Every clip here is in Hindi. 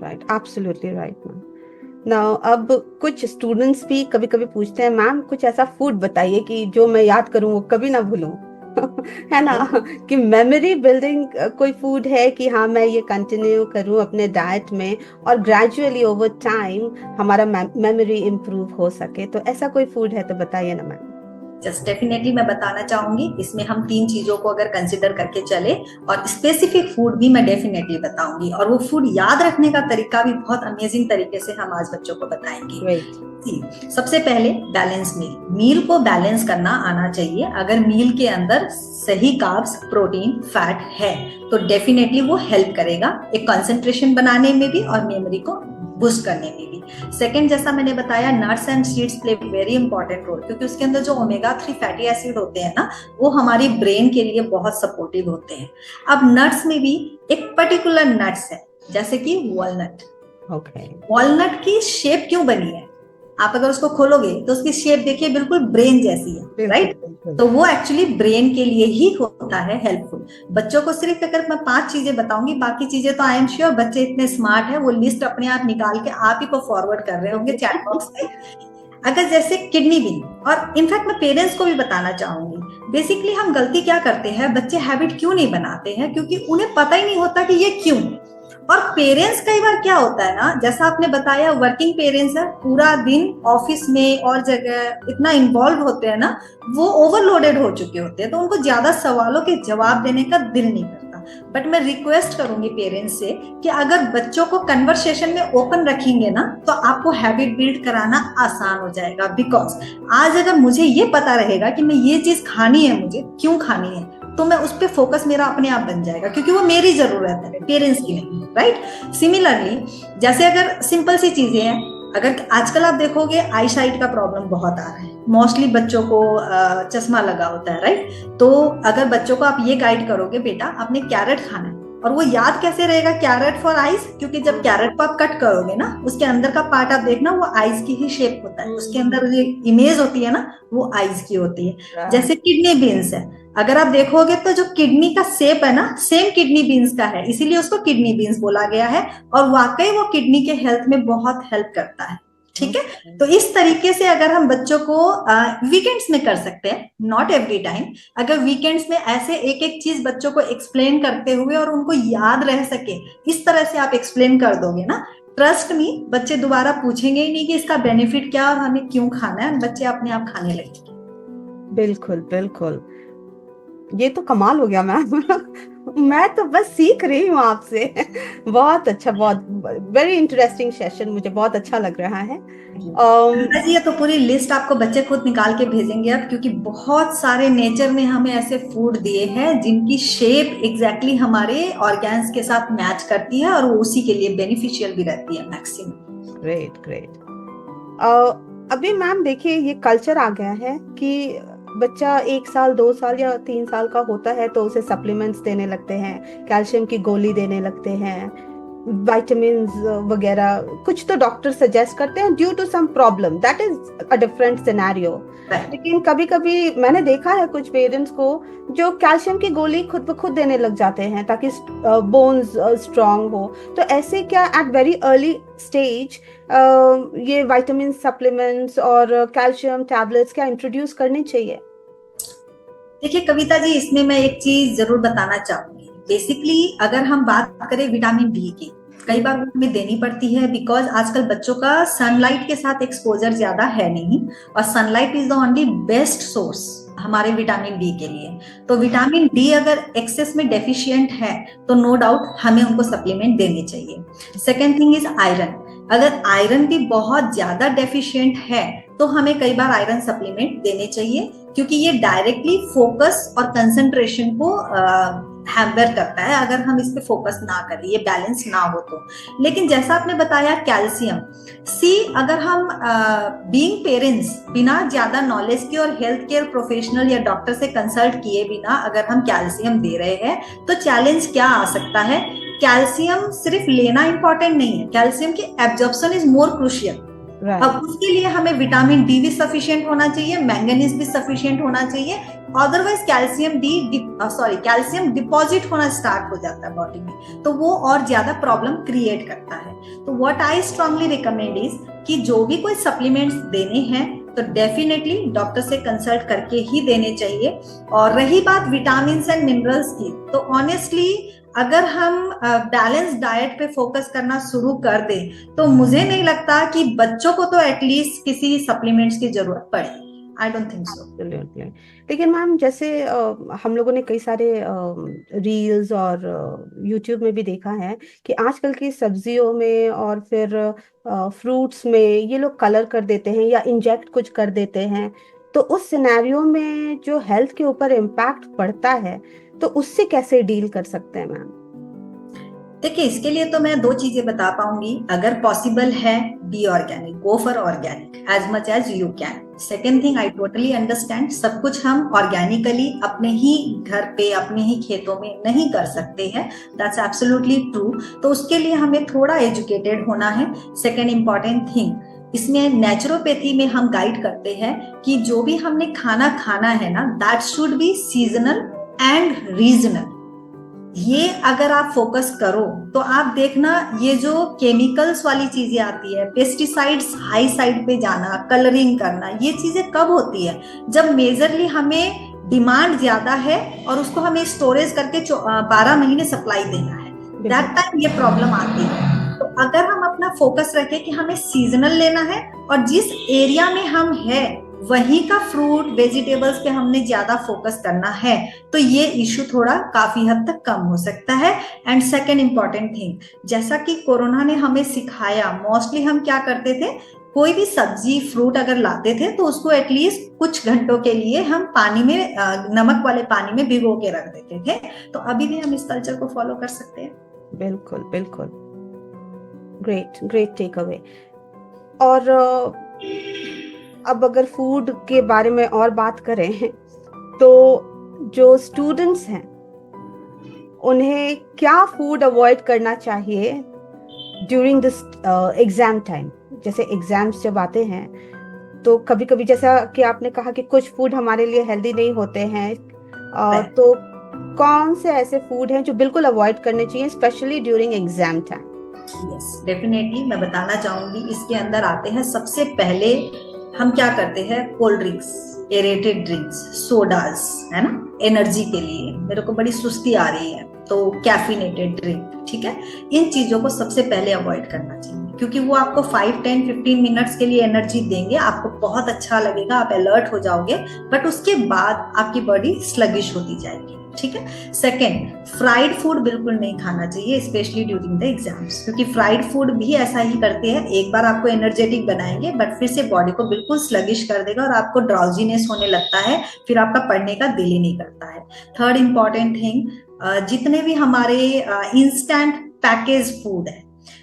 Right, absolutely right ma'am. Now अब कुछ स्टूडेंट्स भी कभी कभी पूछते हैं, मैम कुछ ऐसा फूड बताइए कि जो मैं याद करूं वो कभी ना भूलूं। है ना, कि मेमोरी बिल्डिंग कोई फूड है कि हाँ मैं ये कंटिन्यू करूं अपने डाइट में और ग्रेजुअली ओवर टाइम हमारा मेमोरी इम्प्रूव हो सके, तो ऐसा कोई फूड है तो बताइए ना मैम। जस्ट डेफिनेटली मैं बताना चाहूंगी, इसमें हम तीन चीजों को अगर कंसिडर करके चले, और स्पेसिफिक फूड भी मैं डेफिनेटली बताऊंगी, और वो फूड याद रखने का तरीका भी बहुत अमेजिंग तरीके से हम आज बच्चों को बताएंगे। ग्रेट। सबसे पहले बैलेंस मील, मील को बैलेंस करना आना चाहिए। अगर मील के अंदर सही कार्ब्स, प्रोटीन, फैट है तो डेफिनेटली वो हेल्प करेगा एक कंसंट्रेशन बनाने में भी और मेमोरी को बूस्ट करने में भी। सेकंड, जैसा मैंने बताया, nuts and seeds play very important role, क्योंकि उसके अंदर जो ओमेगा 3 फैटी एसिड होते हैं ना, वो हमारी ब्रेन के लिए बहुत सपोर्टिव होते हैं। अब नट्स में भी एक पर्टिकुलर नट्स है, जैसे कि वॉलनट। ओके। वॉलनट की शेप क्यों बनी है? आप अगर उसको खोलोगे तो उसकी शेप देखिए, बिल्कुल ब्रेन जैसी है, बिल्कुल राइट? बिल्कुल। तो वो एक्चुअली ब्रेन के लिए ही होता है हेल्पफुल। बच्चों को सिर्फ अगर मैं 5 चीजें बताऊंगी, बाकी चीजें तो आई एम श्योर बच्चे इतने स्मार्ट है, वो लिस्ट अपने आप निकाल के आप ही को फॉरवर्ड कर रहे होंगे चैट बॉक्स में। अगर जैसे किडनी बीन, और इनफैक्ट मैं पेरेंट्स को भी बताना चाहूंगी, बेसिकली हम गलती क्या करते हैं, बच्चे हैबिट क्यों नहीं बनाते हैं, क्योंकि उन्हें पता ही नहीं होता कि ये क्यों। और पेरेंट्स कई बार क्या होता है ना, जैसा आपने बताया, वर्किंग पेरेंट्स है, पूरा दिन ऑफिस में और जगह इतना इन्वॉल्व होते हैं ना, वो ओवरलोडेड हो चुके होते हैं, तो उनको ज्यादा सवालों के जवाब देने का दिल नहीं करता। बट मैं रिक्वेस्ट करूंगी पेरेंट्स से कि अगर बच्चों को कन्वर्सेशन में ओपन रखेंगे ना, तो आपको हैबिट बिल्ड कराना आसान हो जाएगा। बिकॉज आज अगर मुझे ये पता रहेगा कि मैं ये चीज खानी है, मुझे क्यों खानी है, तो मैं उस पर फोकस मेरा अपने आप बन जाएगा, क्योंकि वो मेरी जरूरत है, पेरेंट्स की नहीं, राइट? सिमिलरली, जैसे अगर सिंपल सी चीजें हैं, अगर आजकल आप देखोगे आई साइट का प्रॉब्लम बहुत आ रहा है, मोस्टली बच्चों को चश्मा लगा होता है, राइट? तो अगर बच्चों को आप ये गाइड करोगे, बेटा आपने कैरेट खाना है, और वो याद कैसे रहेगा कैरेट फॉर आइज? क्योंकि जब कैरेट को आप कट करोगे ना, उसके अंदर का पार्ट आप देखना, वो आइज की ही शेप होता है, उसके अंदर जो इमेज होती है ना, वो आइज की होती है। जैसे किडनी बीन्स है, अगर आप देखोगे तो जो किडनी का शेप है ना, सेम किडनी बीन्स का है, इसीलिए उसको किडनी बीन्स बोला गया है, और वाकई वो किडनी के हेल्थ में बहुत हेल्प करता है। ठीक है? तो इस तरीके से अगर हम बच्चों को वीकेंड्स में कर सकते हैं, नॉट एवरी टाइम, अगर वीकेंड्स में ऐसे एक एक चीज बच्चों को एक्सप्लेन करते हुए और उनको याद रह सके, इस तरह से आप एक्सप्लेन कर दोगे ना, ट्रस्ट मी, बच्चे दोबारा पूछेंगे ही नहीं कि इसका बेनिफिट क्या और हमें क्यों खाना है, बच्चे अपने आप खाने लगेंगे। बिल्कुल बिल्कुल। ये तो कमाल हो गया मैम। मैं तो बस सीख रही हूँ आपसे। बहुत अच्छा, बहुत वेरी इंटरेस्टिंग सेशन, मुझे बहुत अच्छा लग रहा है। कविता जी, ये तो पूरी लिस्ट आपको बच्चे खुद निकाल के भेजेंगे अब, क्योंकि बहुत सारे नेचर ने हमें ऐसे फूड दिए हैं जिनकी शेप एग्जैक्टली हमारे ऑर्गेन्स के साथ मैच करती है, और वो उसी के लिए बेनिफिशियल भी रहती है मैक्सिमम। Great great. अभी मैम देखिए ये कल्चर आ गया है कि बच्चा 1 साल 2 साल या 3 साल का होता है तो उसे सप्लीमेंट्स देने लगते हैं, कैल्शियम की गोली देने लगते हैं, विटामिन्स वगैरह, कुछ तो डॉक्टर सजेस्ट करते हैं due to some problem, that is a different scenario. Right. लेकिन कभी कभी मैंने देखा है कुछ पेरेंट्स को जो कैल्शियम की गोली खुद ब खुद देने लग जाते हैं ताकि बोन्स स्ट्रांग हो। तो ऐसे क्या एट वेरी अर्ली स्टेज ये विटामिन सप्लीमेंट्स और कैल्शियम टैबलेट्स क्या इंट्रोड्यूस करने चाहिए? देखिए कविता जी, इसमें मैं एक चीज जरूर बताना चाहूंगी। बेसिकली अगर हम बात करें विटामिन डी की, कई बार वो हमें देनी पड़ती है, बिकॉज आजकल बच्चों का सनलाइट के साथ एक्सपोजर ज्यादा है नहीं, और sunlight is the only best source हमारे विटामिन डी के लिए। तो विटामिन डी अगर एक्सेस में डेफिशिएंट है तो नो डाउट हमें उनको सप्लीमेंट देने चाहिए। Second thing is iron. अगर आयरन भी बहुत ज्यादा डेफिशिएंट है तो हमें कई बार आयरन सप्लीमेंट देने चाहिए, क्योंकि ये डायरेक्टली फोकस और कंसंट्रेशन को हैम्पर करता है अगर हम इस पे फोकस ना करें, ये बैलेंस ना हो तो। लेकिन जैसा आपने बताया कैल्शियम, सी अगर हम बीइंग पेरेंट्स बिना ज्यादा नॉलेज के और हेल्थ केयर प्रोफेशनल या डॉक्टर से कंसल्ट किए बिना अगर हम कैल्शियम दे रहे हैं तो चैलेंज क्या आ सकता है? कैल्शियम सिर्फ लेना इंपॉर्टेंट नहीं है, कैल्शियम की एब्जॉर्प्शन इज मोर क्रूशियल। अब उसके लिए हमें विटामिन डी भी सफिशिएंट होना चाहिए, मैंगनीज भी सफिशिएंट होना चाहिए, अदरवाइज कैल्शियम डिपॉजिट होना स्टार्ट हो जाता है बॉडी में, तो वो और ज्यादा प्रॉब्लम क्रिएट करता है। तो what I strongly recommend is कि जो भी कोई सप्लीमेंट्स देने हैं तो डेफिनेटली डॉक्टर से कंसल्ट करके ही देने चाहिए। और रही बात विटामिन एंड मिनरल्स की, तो ऑनेस्टली अगर हम बैलेंस डाइट पे फोकस करना शुरू कर दें तो मुझे नहीं लगता कि बच्चों को तो एटलीस्ट किसी सप्लीमेंट्स की जरूरत पड़े। I don't think so. Absolutely. लेकिन मैम जैसे हम लोगों ने कई सारे रील्स और यूट्यूब में भी देखा है कि आजकल की सब्जियों में और फिर फ्रूट्स में ये लोग कलर कर देते हैं या इंजेक्ट कुछ कर देते हैं, तो उस सिनेरियो में जो हेल्थ के ऊपर इम्पैक्ट पड़ता है तो उससे कैसे डील कर सकते हैं मैम? देखिए, इसके लिए तो मैं दो चीजें बता पाऊंगी। अगर पॉसिबल है, be organic, go for organic as much as you can. Second thing, I totally understand सब कुछ हम ऑर्गेनिकली अपने ही घर पे अपने ही खेतों में नहीं कर सकते हैं, दैट्स एब्सोल्युटली ट्रू। तो उसके लिए हमें थोड़ा एजुकेटेड होना है। सेकेंड इंपॉर्टेंट थिंग, इसमें नेचुरोपैथी में हम गाइड करते हैं कि जो भी हमने खाना खाना है ना, that should be seasonal and regional. ये अगर आप फोकस करो तो आप देखना, ये जो केमिकल्स वाली चीजें आती है, पेस्टिसाइड्स हाई साइड पे जाना, कलरिंग करना, ये चीजें कब होती है? जब मेजरली हमें डिमांड ज्यादा है और उसको हमें स्टोरेज करके 12 महीने सप्लाई देना है, दैट टाइम ये प्रॉब्लम आती है। तो अगर हम अपना फोकस रखें कि हमें सीजनल लेना है और जिस एरिया में हम है वहीं का फ्रूट वेजिटेबल्स पे हमने ज्यादा फोकस करना है, तो ये इशू थोड़ा काफी हद तक कम हो सकता है। एंड सेकेंड इंपॉर्टेंट थिंग, जैसा कि कोरोना ने हमें सिखाया, मोस्टली हम क्या करते थे, कोई भी सब्जी फ्रूट अगर लाते थे तो उसको एटलीस्ट कुछ घंटों के लिए हम पानी में, नमक वाले पानी में भिगो के रख देते थे। तो अभी भी हम इस कल्चर को फॉलो कर सकते हैं। बिल्कुल बिल्कुल, ग्रेट ग्रेट टेक अवे। और अब अगर फूड के बारे में और बात करें तो जो स्टूडेंट्स हैं उन्हें क्या फूड अवॉइड करना चाहिए ड्यूरिंग दिस एग्जाम टाइम? जैसे एग्जाम्स जब आते हैं तो कभी कभी, जैसा कि आपने कहा कि कुछ फूड हमारे लिए हेल्दी नहीं होते हैं, तो कौन से ऐसे फूड हैं जो बिल्कुल अवॉइड करने चाहिए specially during exam time? Yes, definitely मैं बताना चाहूंगी। इसके अंदर आते हैं, सबसे पहले हम क्या करते हैं, cold drinks, aerated drinks, sodas, है ना, एनर्जी के लिए। मेरे को बड़ी सुस्ती आ रही है तो कैफिनेटेड ड्रिंक, ठीक है, इन चीजों को सबसे पहले अवॉइड करना चाहिए, क्योंकि वो आपको 5, 10, 15 मिनट्स के लिए एनर्जी देंगे, आपको बहुत अच्छा लगेगा, आप अलर्ट हो जाओगे, बट उसके बाद आपकी बॉडी स्लगिश होती जाएगी, ठीक है। सेकेंड, फ्राइड फूड बिल्कुल नहीं खाना चाहिए, स्पेशली ड्यूरिंग द एग्जाम्स, क्योंकि फ्राइड फूड भी ऐसा ही करते हैं, एक बार आपको एनर्जेटिक बनाएंगे बट फिर से बॉडी को बिल्कुल स्लगिश कर देगा और आपको ड्राउजीनेस होने लगता है, फिर आपका पढ़ने का दिल ही नहीं करता है। थर्ड इंपॉर्टेंट थिंग, जितने भी हमारे इंस्टेंट पैकेज फूड है,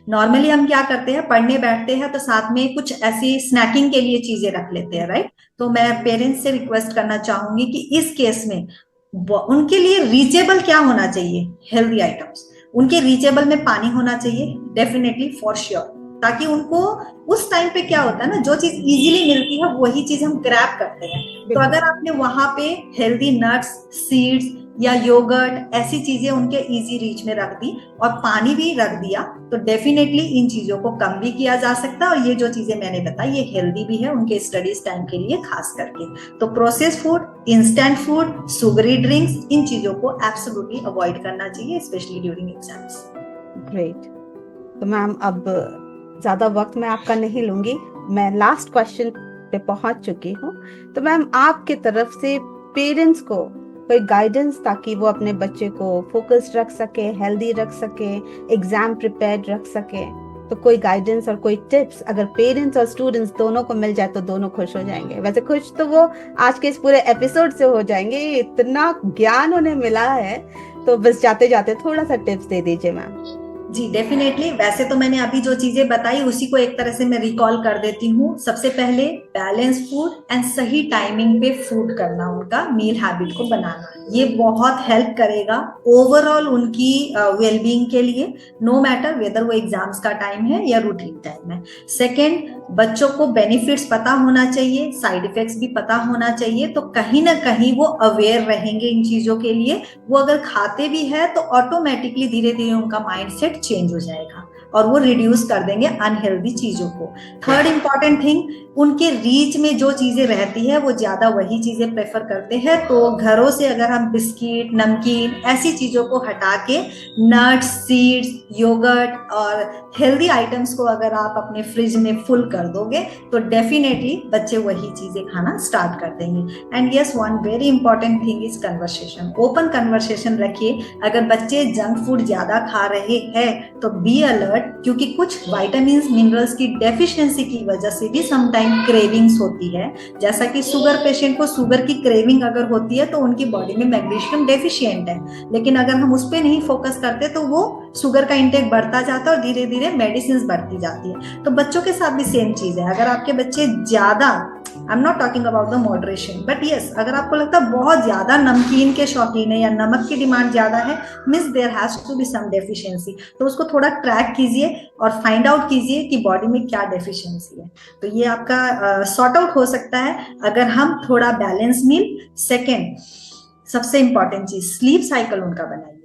नॉर्मली हम क्या करते हैं, पढ़ने बैठते हैं तो साथ में कुछ ऐसी स्नैकिंग के लिए चीजें रख लेते हैं, राइट। तो मैं पेरेंट्स से रिक्वेस्ट करना चाहूंगी कि इस केस में उनके लिए रीचेबल क्या होना चाहिए, हेल्दी आइटम्स। उनके रीचेबल में पानी होना चाहिए, डेफिनेटली, फॉर श्योर, ताकि उनको उस टाइम पे क्या होता है ना, जो चीज इजीली मिलती है वही चीज हम ग्रैब करते हैं। तो अगर आपने वहां पे हेल्दी नट्स, सीड्स या योगर्ट, ऐसी चीजें उनके इजी रीच में रख दी और पानी भी रख दिया, तो डेफिनेटली इन चीजों को कम भी किया जा सकता है। और ये जो चीजें मैंने बताई ये हेल्दी भी है उनके स्टडीज टाइम के लिए खास करके। तो processed food, instant food, sugary drinks, इन चीजों को एब्सोल्युटली अवॉइड करना चाहिए, स्पेशली ड्यूरिंग एग्जाम्स। ग्रेट। तो मैम अब ज्यादा वक्त मैं आपका नहीं लूंगी, मैं लास्ट क्वेश्चन पे पहुंच चुकी हूँ। तो मैम आपके तरफ से पेरेंट्स को कोई गाइडेंस, ताकि वो अपने बच्चे को फोकस्ड रख सके, हेल्दी रख सके, एग्जाम प्रिपेयर्ड रख सके, तो कोई गाइडेंस और कोई टिप्स अगर पेरेंट्स और स्टूडेंट्स दोनों को मिल जाए तो दोनों खुश हो जाएंगे। वैसे खुश तो वो आज के इस पूरे एपिसोड से हो जाएंगे, इतना ज्ञान उन्हें मिला है, तो बस जाते जाते थोड़ा सा टिप्स दे दीजिए मैम। जी डेफिनेटली, वैसे तो मैंने अभी जो चीजें बताई उसी को एक तरह से मैं रिकॉल कर देती हूँ। सबसे पहले बैलेंस फूड एंड सही टाइमिंग पे फूड करना, उनका मील हैबिट को बनाना, ये बहुत हेल्प करेगा ओवरऑल उनकी वेलबींग के लिए, नो मैटर वेदर वो एग्जाम्स का टाइम है या रूटीन टाइम है। सेकेंड, बच्चों को बेनिफिट्स पता होना चाहिए, साइड इफेक्ट्स भी पता होना चाहिए, तो कहीं ना कहीं वो अवेयर रहेंगे इन चीजों के लिए। वो अगर खाते भी है तो ऑटोमेटिकली धीरे धीरे उनका माइंडसेट चेंज हो जाएगा। और वो रिड्यूस कर देंगे अनहेल्दी चीजों को। थर्ड इंपॉर्टेंट थिंग, उनके रीच में जो चीजें रहती है वो ज्यादा वही चीजें प्रेफर करते हैं। तो घरों से अगर हम बिस्किट, नमकीन ऐसी चीजों को हटा के नट्स, सीड्स, योगर्ट और हेल्दी आइटम्स को अगर आप अपने फ्रिज में फुल कर दोगे तो डेफिनेटली बच्चे वही चीजें खाना स्टार्ट कर देंगे। And yes, one very important thing is conversation. Open conversation रखिए। अगर बच्चे जंक फूड ज्यादा खा रहे हैं तो बी अलर्ट, क्योंकि कुछ विटामिन्स, मिनरल्स की डेफिशिएंसी की वजह से भी समटाइम क्रेविंग्स होती है। जैसा कि शुगर पेशेंट को शुगर की क्रेविंग अगर होती है तो उनकी बॉडी में मैग्नीशियम डेफिशिएंट है, लेकिन अगर हम उस पर नहीं फोकस करते तो वो शुगर का इंटेक बढ़ता जाता है और धीरे धीरे मेडिसिन बढ़ती जाती है। तो बच्चों के साथ भी सेम चीज है। अगर आपके बच्चे ज्यादा, I am not talking about the moderation, but yes, अगर आपको लगता है बहुत ज्यादा नमकीन के शौकीन है या नमक की डिमांड ज्यादा है, means there has to be some deficiency. तो उसको थोड़ा ट्रैक कीजिए और फाइंड आउट कीजिए कि बॉडी में क्या डेफिशिएंसी है। तो ये आपका सॉर्ट आउट हो सकता है अगर हम थोड़ा बैलेंस मील। सेकेंड सबसे इंपॉर्टेंट चीज, स्लीप साइकिल उनका बनाइए।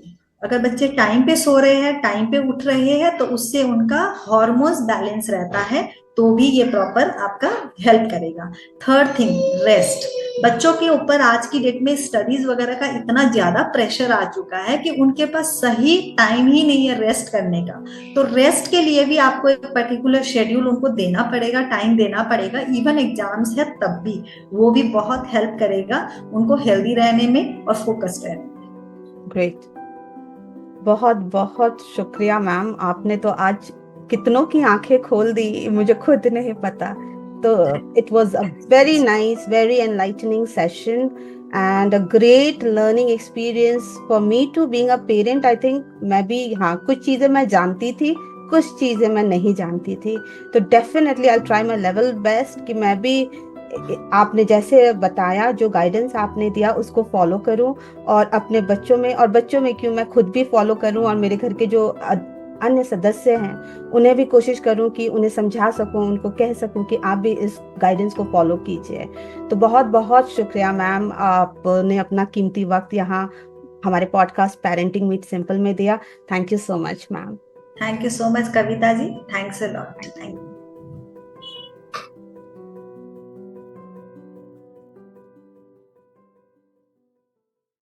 अगर बच्चे टाइम पे सो रहे हैं, टाइम पे उठ रहे हैं, तो उससे उनका हार्मोन्स बैलेंस रहता है, तो भी ये प्रॉपर आपका हेल्प करेगा। Third thing, rest. बच्चों के ऊपर आज की डेट में स्टडीज वगैरह का इतना ज्यादा प्रेशर आ चुका है कि उनके पास सही टाइम ही नहीं है रेस्ट करने का। तो रेस्ट के लिए भी आपको एक पर्टिकुलर शेड्यूल उनको देना पड़ेगा, टाइम देना पड़ेगा। इवन एग्जाम्स है तब भी वो भी बहुत हेल्प करेगा उनको हेल्दी रहने में और फोकस्ड रहने में। ग्रेट, बहुत बहुत शुक्रिया मैम, आपने तो आज कितनों की आंखें खोल दी, मुझे खुद नहीं पता। तो it was a very nice, very enlightening session and a great learning experience for me to being a parent. I think मैं भी, हाँ, कुछ चीजें मैं जानती थी, कुछ चीजें मैं नहीं जानती थी। तो definitely I try my level best कि मैं भी आपने जैसे बताया, जो गाइडेंस आपने दिया उसको फॉलो करूं और अपने बच्चों में, और बच्चों में क्यों, मैं खुद भी फॉलो करूं और मेरे घर के जो अन्य सदस्य हैं उन्हें भी कोशिश करूं कि उन्हें समझा सकूं, उनको कह सकूं कि आप भी इस गाइडेंस को फॉलो कीजिए। तो बहुत बहुत शुक्रिया मैम, आपने अपना कीमती वक्त यहाँ हमारे पॉडकास्ट पेरेंटिंग मीट सिंपल में दिया। Thank you so much ma'am. Thank you so much Kavita ji, thanks a lot. Thank you.